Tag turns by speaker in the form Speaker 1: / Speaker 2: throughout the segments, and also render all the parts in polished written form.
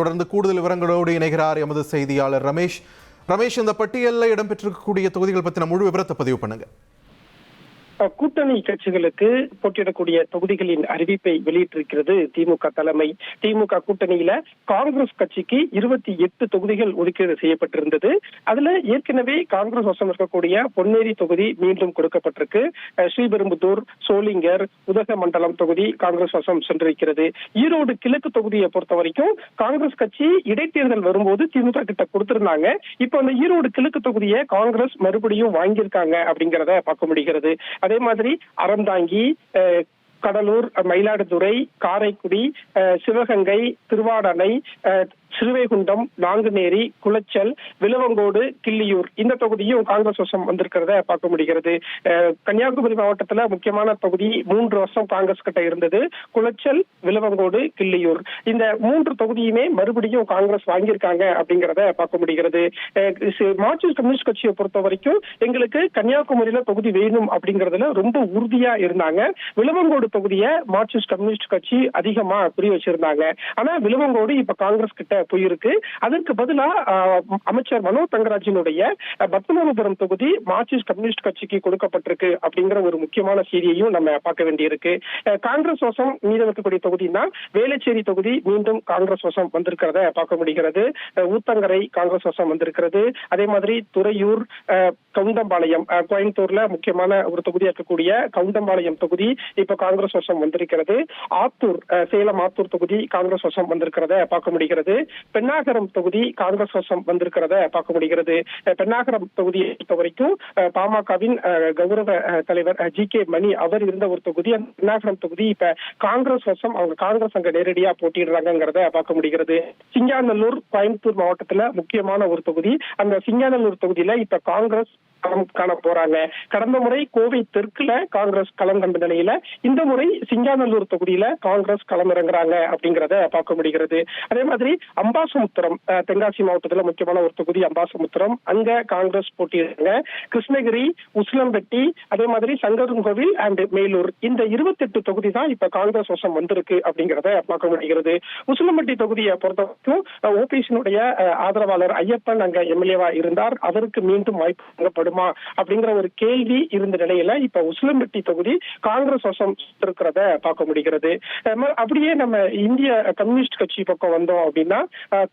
Speaker 1: தொடர்ந்து கூடுதல் விவரங்களோடு இணைகிறார் எமது செய்தியாளர் ரமேஷ். ரமேஷ், இந்த பட்டியலில் இடம்பெற்றிருக்கக்கூடிய தொகுதிகள் பற்றின முழு விவரத்தை பதிவு பண்ணுங்க.
Speaker 2: கூட்டணி கட்சிகளுக்கு போட்டியிடக்கூடிய தொகுதிகளின் அறிவிப்பை வெளியிட்டிருக்கிறது திமுக தலைமை. திமுக கூட்டணியில காங்கிரஸ் கட்சிக்கு 28 தொகுதிகள் ஒதுக்கீடு செய்யப்பட்டிருந்தது. அதுல ஏற்கனவே காங்கிரஸ் வசம் இருக்கக்கூடிய பொன்னேரி தொகுதி மீண்டும் கொடுக்கப்பட்டிருக்கு. ஸ்ரீபெரும்புதூர், சோளிங்கர், உதகமண்டலம் தொகுதி காங்கிரஸ் வசம் சென்றிருக்கிறது. ஈரோடு கிழக்கு தொகுதியை பொறுத்த வரைக்கும் காங்கிரஸ் கட்சி இடைத்தேர்தல் வரும்போது திமுக கிட்ட கொடுத்திருந்தாங்க. இப்ப அந்த ஈரோடு கிழக்கு தொகுதியை காங்கிரஸ் மறுபடியும் வாங்கியிருக்காங்க அப்படிங்கிறத பார்க்க முடிகிறது. அதே மாதிரி அறந்தாங்கி, கடலூர், மயிலாடுதுறை, காரைக்குடி, சிவகங்கை, திருவாடனை, சிறுவைகுண்டம், நாங்குநேரி, குளச்சல், விலவங்கோடு, கிள்ளியூர் இந்த தொகுதியும் காங்கிரஸ் வசம் வந்திருக்கிறத பார்க்க முடிகிறது. கன்னியாகுமரி மாவட்டத்துல முக்கியமான தொகுதி 3 வருஷம் காங்கிரஸ் கிட்ட இருந்தது. குளச்சல், விலவங்கோடு, கிள்ளியூர் இந்த 3 தொகுதியுமே மறுபடியும் காங்கிரஸ் வாங்கியிருக்காங்க அப்படிங்கிறத பார்க்க முடிகிறது. மார்க்சிஸ்ட் கம்யூனிஸ்ட் கட்சியை பொறுத்த வரைக்கும் எங்களுக்கு கன்னியாகுமரியில தொகுதி வேணும் அப்படிங்கறதுல ரொம்ப உறுதியா இருந்தாங்க. விலவங்கோடு தொகுதியை மார்க்சிஸ்ட் கம்யூனிஸ்ட் கட்சி அதிகமா குறி வச்சிருந்தாங்க. ஆனா விலவங்கோடு இப்ப காங்கிரஸ் கிட்ட போயிருக்கு. அதற்கு பதிலா அமைச்சர் மனோ தங்கராஜினுடைய பத்மநாபபுரம் தொகுதி மார்க்சிஸ்ட் கம்யூனிஸ்ட் கட்சிக்கு கொடுக்கப்பட்டிருக்கு அப்படிங்கிற ஒரு முக்கியமான செய்தியையும் நம்ம பார்க்க வேண்டியிருக்கு. காங்கிரஸ் வசம் மீதம் இருக்கக்கூடிய தொகுதினா வேளச்சேரி தொகுதி மீண்டும் காங்கிரஸ் வசம் வந்திருக்கிறத பார்க்க முடிகிறது. ஊத்தங்கரை காங்கிரஸ் வசம் வந்திருக்கிறது. அதே மாதிரி துறையூர், கவுண்டம்பாளையம், கோயம்புத்தூர்ல முக்கியமான ஒரு தொகுதியா இருக்கக்கூடிய கவுண்டம்பாளையம் தொகுதி இப்ப காங்கிரஸ் வசம் வந்திருக்கிறது. ஆத்தூர், சேலம் ஆத்தூர் தொகுதி காங்கிரஸ் வசம் வந்திருக்கிறத பார்க்க முடிகிறது. பெண்ணாகரம் தொகுதி காங்கிரஸ் வசம் வந்திருக்கிறத பார்க்க முடிகிறது. பெண்ணாகரம் தொகுதியை பொறுத்த வரைக்கும் பாமகவின் கௌரவ தலைவர் GK மணி அவர் இருந்த ஒரு தொகுதி. அந்த பெண்ணாகரம் தொகுதி இப்ப காங்கிரஸ் வசம், அவங்க காங்கிரஸ் அங்க நேரடியா போட்டியிடுறாங்கிறத பார்க்க முடிகிறது. சிங்காநல்லூர் கோயம்புத்தூர் மாவட்டத்துல முக்கியமான ஒரு தொகுதி. அந்த சிங்காநல்லூர் தொகுதியில இப்ப காங்கிரஸ் காண போறாங்க. கடந்த முறை கோவை தெற்குல காங்கிரஸ் களம் கண்ட நிலையில இந்த முறை சிங்காநல்லூர் தொகுதியில காங்கிரஸ் களம் இறங்குறாங்க அப்படிங்கிறத பார்க்க முடிகிறது. அதே மாதிரி அம்பாசமுத்திரம், தென்காசி மாவட்டத்துல முக்கியமான ஒரு தொகுதி அம்பாசமுத்திரம், அங்க காங்கிரஸ் போட்டியிடுறாங்க. கிருஷ்ணகிரி, உசிலம்பட்டி, அதே மாதிரி சங்கரன்கோவில் அண்ட் மேலூர் இந்த 28 தொகுதி தான் இப்ப காங்கிரஸ் வசம் வந்திருக்கு அப்படிங்கிறத பார்க்க முடிகிறது. உசிலம்பட்டி தொகுதியை பொறுத்த வரைக்கும் ஓபிஎஸ்னுடைய ஆதரவாளர் ஐயப்பன் அங்க எம்எல்ஏவா இருந்தார். அவருக்கு மீண்டும் வாய்ப்பு வழங்கப்படுமா அப்படிங்கிற ஒரு கேள்வி இருந்த நிலையில இப்ப உசிலம்பட்டி தொகுதி காங்கிரஸ் வசம் இருக்கிறத பார்க்க முடிகிறது. அப்படியே நம்ம இந்திய கம்யூனிஸ்ட் கட்சி பக்கம் வந்தோம் அப்படின்னா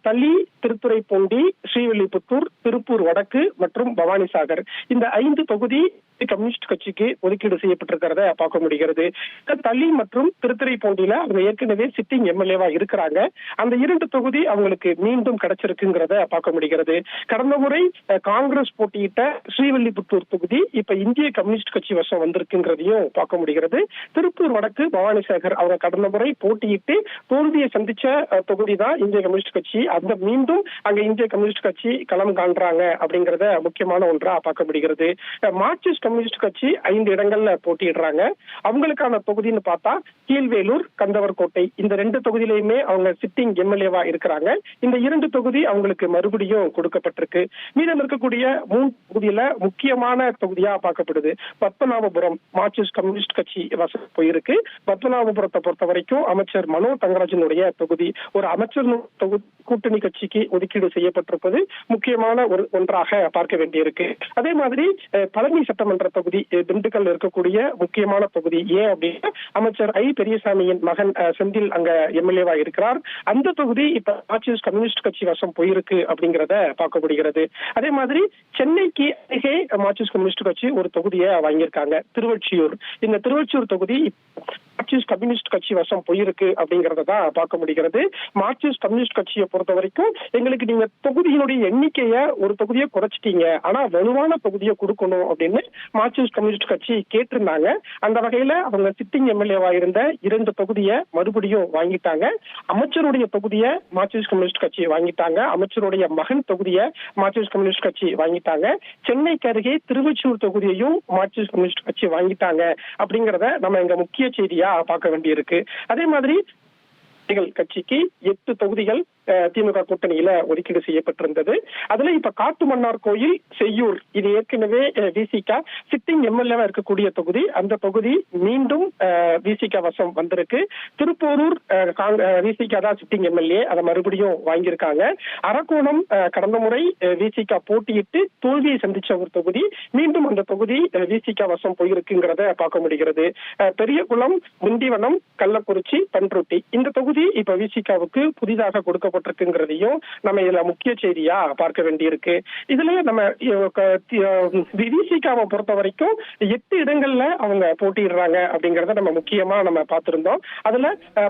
Speaker 2: தளி, திருத்துறைப்பூண்டி, ஸ்ரீவில்லிபுத்தூர், திருப்பூர் வடக்கு மற்றும் பவானிசாகர் இந்த 5 தொகுதி கம்யூனிஸ்ட் கட்சிக்கு ஒதுக்கீடு செய்யப்பட்டிருக்கிறத பார்க்க முடிகிறது. தளி மற்றும் திருத்துறைப்பூண்டியில அவங்க ஏற்கனவே சிட்டிங் எம்எல்ஏவா இருக்கிறாங்க. அந்த 2 தொகுதி அவங்களுக்கு மீண்டும் கிடைச்சிருக்குங்கிறத பார்க்க முடிகிறது. கடந்த முறை காங்கிரஸ் போட்டியிட்ட ஸ்ரீவில்லிபுத்தூர் தொகுதி இப்ப இந்திய கம்யூனிஸ்ட் கட்சி வசம் வந்திருக்குங்கிறதையும் பார்க்க முடிகிறது. திருப்பூர் வடக்கு, பவானிசாகர் அவங்க கடந்த முறை போட்டியிட்டு தோல்வியை சந்திச்ச தொகுதி தான் இந்திய கம்யூனிஸ்ட் கட்சி. அந்த மீண்டும் அங்க இந்திய கம்யூனிஸ்ட் கட்சி களம் காண்றாங்க அப்படிங்கறத முக்கியமான ஒன்றா பார்க்க முடிகிறது. மார்க்சிஸ்ட் கம்யூனிஸ்ட் கட்சி 5 இடங்கள்ல போட்டியிடுறாங்க. அவங்களுக்கான தொகுதின்னு பார்த்தா கீழ்வேலூர், கந்தவர்கோட்டை இந்த 2 தொகுதியிலுமே அவங்க சிட்டிங் எம்எல்ஏவா இருக்கிறாங்க. இந்த 2 தொகுதி அவங்களுக்கு மறுபடியும் கொடுக்கப்பட்டிருக்கு. மீதம் இருக்கக்கூடிய 3 தொகுதியில முக்கியமான தொகுதியா பார்க்கப்படுது பத்மநாபபுரம். மார்க்சிஸ்ட் கம்யூனிஸ்ட் கட்சி வசம் போயிருக்கு. பத்மநாபபுரத்தை பொறுத்த வரைக்கும் அமைச்சர் மனோ தங்கராஜனுடைய தொகுதி. ஒரு அமைச்சர் தொகுதி கூட்டணி கட்சிக்கு ஒதுக்கீடு செய்யப்பட்டிருப்பது முக்கியமான ஒன்றாக பார்க்க வேண்டியிருக்கு. அதே மாதிரி பழனி சட்டமன்ற தொகுதி திண்டுக்கல் இருக்கக்கூடிய முக்கியமான தொகுதி. ஏன் அப்படின்னா அமைச்சர் பெரியசாமியின் மகன் செந்தில் அங்க எம்எல்ஏவா இருக்கிறார். அந்த தொகுதி இப்ப மார்க்சிஸ்ட் கம்யூனிஸ்ட் கட்சி வசம் போயிருக்கு அப்படிங்கிறத பார்க்க முடிகிறது. அதே மாதிரி சென்னைக்கு அருகே மார்க்சிஸ்ட் கம்யூனிஸ்ட் கட்சி ஒரு தொகுதியை வாங்கியிருக்காங்க, திருவொற்றியூர். இந்த திருவொற்றியூர் தொகுதி மார்க்சிஸ்ட் கம்யூனிஸ்ட் கட்சி வசம் போயிருக்கு அப்படிங்கறத தான் பார்க்க முடிகிறது. மார்க்சிஸ்ட் கம்யூனிஸ்ட் கட்சியை பொறுத்த வரைக்கும் எங்களுக்கு நீங்க தொகுதியினுடைய எண்ணிக்கைய ஒரு தொகுதியை குறைச்சிட்டீங்க, ஆனா வலுவான தொகுதியை கொடுக்கணும் அப்படின்னு மார்க்சிஸ்ட் கம்யூனிஸ்ட் கட்சி கேட்டிருந்தாங்க. அந்த வகையில அவங்க சிட்டிங் எம்எல்ஏவா இருந்த 2 தொகுதியை மறுபடியும் வாங்கிட்டாங்க. அமைச்சருடைய தொகுதியை மார்க்சிஸ்ட் கம்யூனிஸ்ட் கட்சி வாங்கிட்டாங்க. அமைச்சருடைய மகன் தொகுதியை மார்க்சிஸ்ட் கம்யூனிஸ்ட் கட்சி வாங்கிட்டாங்க. சென்னைக்கு அருகே திருவொற்றியூர் தொகுதியையும் மார்க்சிஸ்ட் கம்யூனிஸ்ட் கட்சி வாங்கிட்டாங்க அப்படிங்கறத நம்ம இங்க முக்கிய செய்தியா பார்க்க வேண்டியிருக்கு. அதே மாதிரி கட்சிக்கு 8 தொகுதிகள் திமுக கூட்டணியில ஒதுக்கீடு செய்யப்பட்டிருந்தது. அதுல இப்ப காட்டுமன்னார் கோயில், செய்யூர் இது ஏற்கனவே விசிக சிட்டிங் எம்எல்ஏவா இருக்கக்கூடிய தொகுதி. அந்த தொகுதி மீண்டும் விசிக வசம் வந்திருக்கு. திருப்போரூர் விசிக தான் சிட்டிங் எம்எல்ஏ, அதை மறுபடியும் வாங்கியிருக்காங்க. அரக்கோணம் கடந்த முறை விசிக போட்டியிட்டு தோல்வியை சந்திச்ச ஒரு தொகுதி, மீண்டும் அந்த தொகுதி விசிக வசம் போயிருக்குங்கிறத பார்க்க முடிகிறது. பெரியகுளம், திண்டிவனம், கள்ளக்குறிச்சி, பன்ருட்டி இந்த தொகுதி இப்ப விசிகாவுக்கு புதிதாக கொடுக்கப்பட்டிருக்குங்கிறதையும் நம்ம இதுல முக்கிய செய்தியா பார்க்க வேண்டியிருக்கு. இதுல நம்ம விசிகாவை பொறுத்த வரைக்கும் 8 இடங்கள்ல அவங்க போட்டியிடுறாங்க அப்படிங்கறத நம்ம முக்கியமா நம்ம பார்த்திருந்தோம். அதுல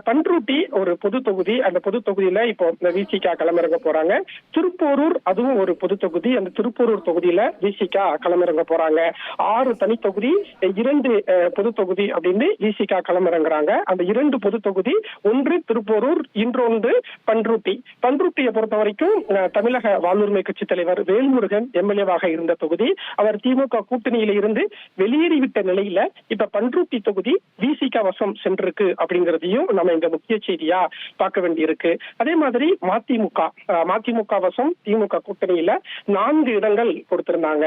Speaker 2: பன்ருட்டி ஒரு பொது தொகுதி, அந்த பொது தொகுதியில இப்போ விசிகா களமிறங்க போறாங்க. திருப்போரூர் அதுவும் ஒரு பொது தொகுதி, அந்த திருப்போரூர் தொகுதியில விசிகா களமிறங்க போறாங்க. 6 தனி தொகுதி, 2 பொது தொகுதி அப்படின்னு விசிகா களமிறங்குறாங்க. அந்த 2 பொது தொகுதி, ஒன்று திருப்போரூர், இன்னொன்று பன்ருட்டி. பன்ருட்டியை பொறுத்த வரைக்கும் தமிழக வாழ்வுரிமை கட்சி தலைவர் வேல்முருகன் எம்எல்ஏவாக இருந்த தொகுதி. அவர் திமுக கூட்டணியில இருந்து வெளியேறிவிட்ட நிலையில இப்ப பன்ருட்டி தொகுதி விசிக வசம் சென்றிருக்கு அப்படிங்கிறதையும் நம்ம இந்த முக்கிய செய்தியா பார்க்க வேண்டியிருக்கு. அதே மாதிரி மதிமுக வசம் திமுக கூட்டணியில 4 இடங்கள் கொடுத்திருந்தாங்க.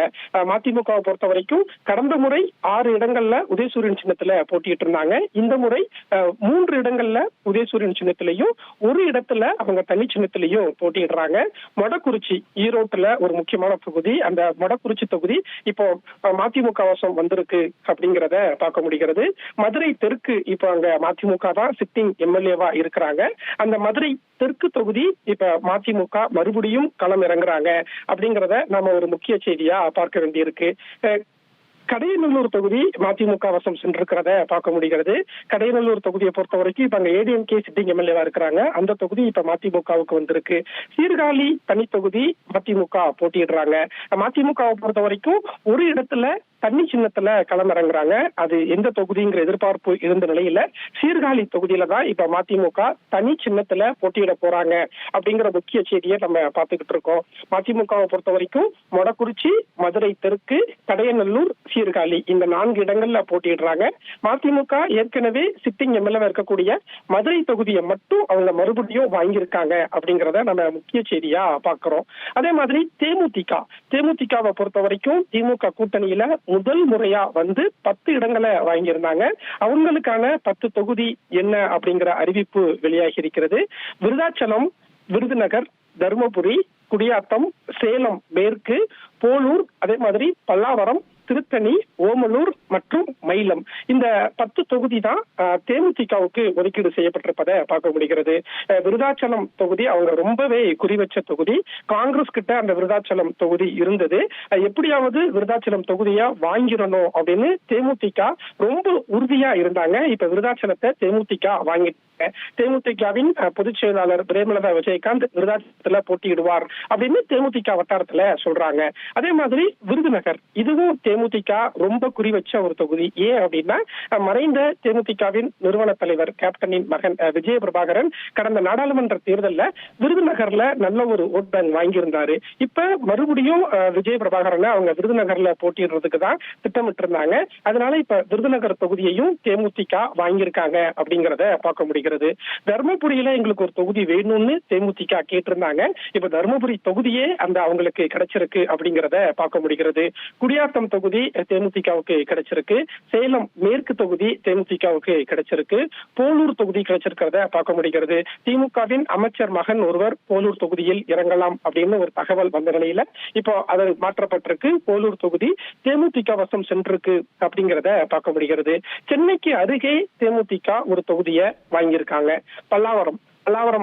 Speaker 2: மதிமுகவை பொறுத்த வரைக்கும் கடந்த முறை 6 இடங்கள்ல உதயசூரியன் சின்னத்துல போட்டிட்டு இருந்தாங்க. இந்த முறை 3 இடங்கள்ல உதயசூரியன் சின்னத்திலையும், ஒரு இடத்துல அவங்க தனி சின்னத்திலையும் போட்டியிடுறாங்க. மொடக்குறிச்சி ஈரோட்டுல ஒரு முக்கியமான தொகுதி, அந்த மொடக்குறிச்சி தொகுதி இப்போ மதிமுக வசம் வந்திருக்கு அப்படிங்கிறத பார்க்க முடிகிறது. மதுரை தெற்கு இப்போ அங்க மதிமுக தான் சிட்டிங் எம்எல்ஏவா இருக்கிறாங்க. அந்த மதுரை தெற்கு தொகுதி இப்ப மதிமுக மறுபடியும் களம் இறங்குறாங்க அப்படிங்கிறத நாம ஒரு முக்கிய செய்தியா பார்க்க வேண்டியிருக்கு. கடையநல்லூர் தொகுதி மதிமுக வசம் சென்றிருக்கிறத பார்க்க முடிகிறது. கடையநல்லூர் தொகுதியை பொறுத்த வரைக்கும் இப்ப அங்க ஏடிஎம்கே சிட்டிங் எம்எல்ஏவா இருக்கிறாங்க. அந்த தொகுதி இப்ப மதிமுகவுக்கு வந்திருக்கு. சீர்காழி தனி தொகுதி மதிமுக போட்டியிடுறாங்க. மதிமுகவை பொறுத்த வரைக்கும் ஒரு இடத்துல தனி சின்னத்துல களமிறங்குறாங்க. அது எந்த தொகுதிங்கிற எதிர்பார்ப்பு இருந்த நிலையில சீர்காழி தொகுதியில தான் இப்ப மதிமுக தனி சின்னத்துல போட்டியிட போறாங்க அப்படிங்கிற முக்கிய செய்தியை நம்ம பார்த்துக்கிட்டு இருக்கோம். மதிமுகவை பொறுத்த வரைக்கும் மொடக்குறிச்சி, மதுரை தெற்கு, கடையநல்லூர், சீர்காழி இந்த 4 இடங்கள்ல போட்டியிடுறாங்க. மதிமுக ஏற்கனவே சிட்டிங் எம்எல்ஏ இருக்கக்கூடிய மதுரை தொகுதியை மட்டும் அவங்க மறுபடியும் வாங்கியிருக்காங்க அப்படிங்கிறத நம்ம முக்கிய செய்தியா பார்க்கிறோம். அதே மாதிரி தேமுதிகவை பொறுத்த வரைக்கும் திமுக கூட்டணியில முதல் முறையா வந்து 10 இடங்களை வாங்கியிருந்தாங்க. அவங்களுக்கான 10 தொகுதி என்ன அப்படிங்கிற அறிவிப்பு வெளியாகி இருக்கிறது. விருதாச்சலம், விருதுநகர், தருமபுரி, குடியாத்தம், சேலம் மேற்கு, போலூர், அதே மாதிரி பல்லாவரம், திருத்தணி, ஓமலூர் மற்றும் மயிலம் இந்த 10 தொகுதி தான் தேமுதிகவுக்கு ஒதுக்கீடு செய்யப்பட்டிருப்பதை பார்க்க முடிகிறது. விருதாச்சலம் தொகுதி அவங்க ரொம்பவே குறிவச்ச தொகுதி. காங்கிரஸ் கிட்ட அந்த விருதாச்சலம் தொகுதி இருந்தது. எப்படியாவது விருதாச்சலம் தொகுதியா வாங்கிடணும் அப்படின்னு தேமுதிக ரொம்ப உறுதியா இருந்தாங்க. இப்ப விருதாச்சலத்தை தேமுதிக வாங்கிட்டாங்க. தேமுதிகவின் பொதுச் செயலாளர் பிரேமலதா விஜயகாந்த் விருதாச்சலத்துல போட்டியிடுவார் அப்படின்னு தேமுதிக வட்டாரத்துல சொல்றாங்க. அதே மாதிரி விருதுநகர் இதுவும் தேமுதிக ரொம்ப குறிவச்ச ஒரு தொகுதி. ஏன் அப்படின்னா மறைந்த தேமுதிகவின் நிறுவன தலைவர் கேப்டனின் மகன் விஜய பிரபாகரன் கடந்த நாடாளுமன்ற தேர்தலில் விருதுநகர்ல நல்ல ஒரு ஓட் பேங்க் வாங்கியிருந்தாரு. இப்ப மறுபடியும் விஜய பிரபாகரனை அவங்க விருதுநகர்ல போட்டியிடுறதுக்கு தான் திட்டமிட்டு இருந்தாங்க. அதனால இப்ப விருதுநகர் தொகுதியையும் தேமுதிக வாங்கியிருக்காங்க அப்படிங்கிறத பார்க்க முடிகிறது. தர்மபுரியில எங்களுக்கு ஒரு தொகுதி வேணும்னு தேமுதிக கேட்டிருந்தாங்க. இப்ப தர்மபுரி தொகுதியே அந்த அவங்களுக்கு கிடைச்சிருக்கு அப்படிங்கிறத பார்க்க முடிகிறது. குடியாத்தம் தொகுதி தேமுதிகவுக்கு கிடைச்சிருக்கு. சேலம் மேற்கு தொகுதி தேமுதிகவுக்கு கிடைச்சிருக்கு. போலூர் தொகுதி கிடைச்சிருக்கிறத பார்க்க முடிகிறது. திமுகவின் அமைச்சர் மகன் ஒருவர் போலூர் தொகுதியில் இறங்கலாம் அப்படின்னு ஒரு தகவல் வந்த நிலையில இப்போ அது மாற்றப்பட்டிருக்கு. போலூர் தொகுதி தேமுதிக வசம் சென்றிருக்கு அப்படிங்கிறத பார்க்க முடிகிறது. சென்னைக்கு அருகே தேமுதிக ஒரு தொகுதியை வாங்கியிருக்காங்க. பல்லாவரம்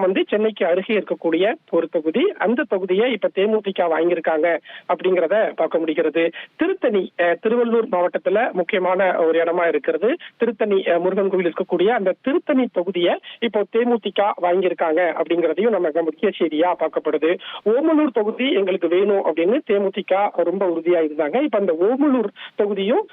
Speaker 2: வந்து சென்னைக்கு அருகே இருக்கக்கூடிய ஒரு தொகுதி. அந்த தொகுதியை இப்ப தேமுதிக வாங்கியிருக்காங்க அப்படிங்கிறத பார்க்க முடிகிறது. திருத்தணி திருவள்ளூர் மாவட்டத்துல முக்கியமான ஒரு இடமா இருக்கிறது. திருத்தணி முருகன் கோவில் இருக்கக்கூடிய அந்த திருத்தணி தொகுதியை இப்போ தேமுதிக வாங்கியிருக்காங்க அப்படிங்கிறதையும் நம்ம முக்கிய செய்தியா பார்க்கப்படுது. ஓமலூர் தொகுதி எங்களுக்கு வேணும் அப்படின்னு தேமுதிக ரொம்ப உறுதியா இருந்தாங்க. இப்ப அந்த ஓமலூர் தொகுதியும்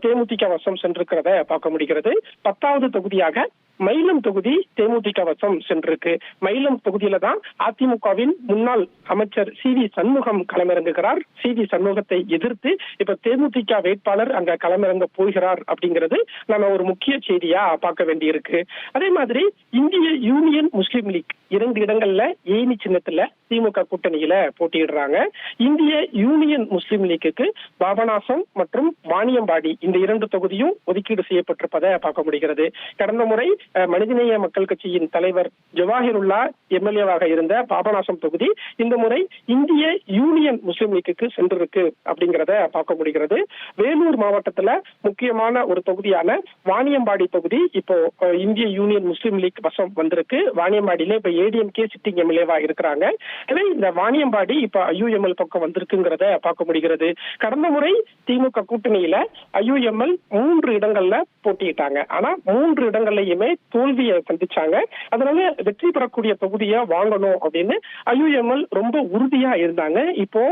Speaker 2: தேமுதிக வசம் சென்றிருக்கிறத பார்க்க முடிகிறது. 10வது தொகுதியாக மயிலம் தொகுதி தேமுதிக வசம் சென்றிருக்கு. மயிலம் தொகுதியில தான் அதிமுகவின் முன்னாள் அமைச்சர் CV சண்முகம் களமிறங்குகிறார். CV சண்முகத்தை எதிர்த்து இப்ப தேமுதிக வேட்பாளர் அங்க களமிறங்க போகிறார் அப்படிங்கிறது நம்ம ஒரு முக்கிய செய்தியா பார்க்க வேண்டியிருக்கு. அதே மாதிரி இந்திய யூனியன் முஸ்லீம் லீக் 2 இடங்கள்ல ஏணி சின்னத்துல திமுக கூட்டணியில போட்டியிடுறாங்க. இந்திய யூனியன் முஸ்லீம் லீக்குக்கு பாபநாசம் மற்றும் வாணியம்பாடி இந்த 2 தொகுதியும் ஒதுக்கீடு செய்யப்பட்டிருப்பதை பார்க்க முடிகிறது. கடந்த முறை மனிதநேய மக்கள் கட்சியின் தலைவர் ஜவாஹிருல்லா MLA-வாக இருந்த பாபநாசம் தொகுதி இந்த முறை இந்திய யூனியன் முஸ்லீம் லீக்குக்கு சென்றிருக்கு அப்படிங்கிறத பார்க்க முடிகிறது. வேலூர் மாவட்டத்துல முக்கியமான ஒரு தொகுதியான வாணியம்பாடி தொகுதி இப்போ இந்திய யூனியன் முஸ்லீம் லீக் வசம் வந்திருக்கு. வாணியம்பாடியில இப்ப ADMK சிட்டிங் MLA-வா இருக்கிறாங்க. எனவே இந்த வாணியம்பாடி இப்ப IUML பக்கம் வந்திருக்குங்கிறத பார்க்க முடிகிறது. கடந்த முறை திமுக கூட்டணியில IUML 3 இடங்கள்ல போட்டியிட்டாங்க. ஆனா 3 இடங்கள்லயுமே தோல்வியை சந்திச்சாங்க. அதனால வெற்றி பெறக்கூடிய தொகுதியை வாங்கணும் அப்படின்னு IUML ரொம்ப உறுதியா இருந்தாங்க. இப்போ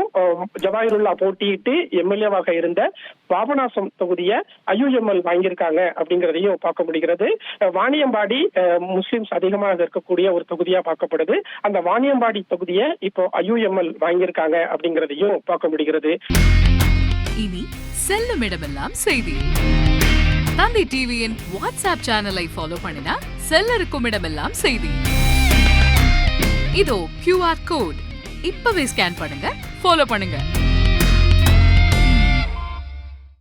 Speaker 2: ஜவாஹிருல்லா போட்டியிட்டு MLA-வாக இருந்த பாபநாசம் தொகுதியை IUML வாங்கியிருக்காங்க அப்படிங்கிறதையும் பார்க்க முடிகிறது. வாணியம்பாடி முஸ்லிம்ஸ் அதிகமாக இருக்கக்கூடிய ஒரு தொகுதியா பார்க்கப்படுது. அந்த வாணியம்பாடி தொகுதியை இப்போ IUML வாங்கியிருக்காங்க அப்படிங்கிறதையும் பார்க்க முடிகிறது.
Speaker 3: இனி செல்லும் இடமெல்லாம் செய்தி. தந்தை டிவியின் வாட்ஸ்அப் சேனலை ஃபாலோ பண்ணினா செல்ல இருக்கும் இடமெல்லாம் செய்தி. இதோ QR கோட் இப்பவே ஸ்கேன் பண்ணுங்க, ஃபாலோ பண்ணுங்க.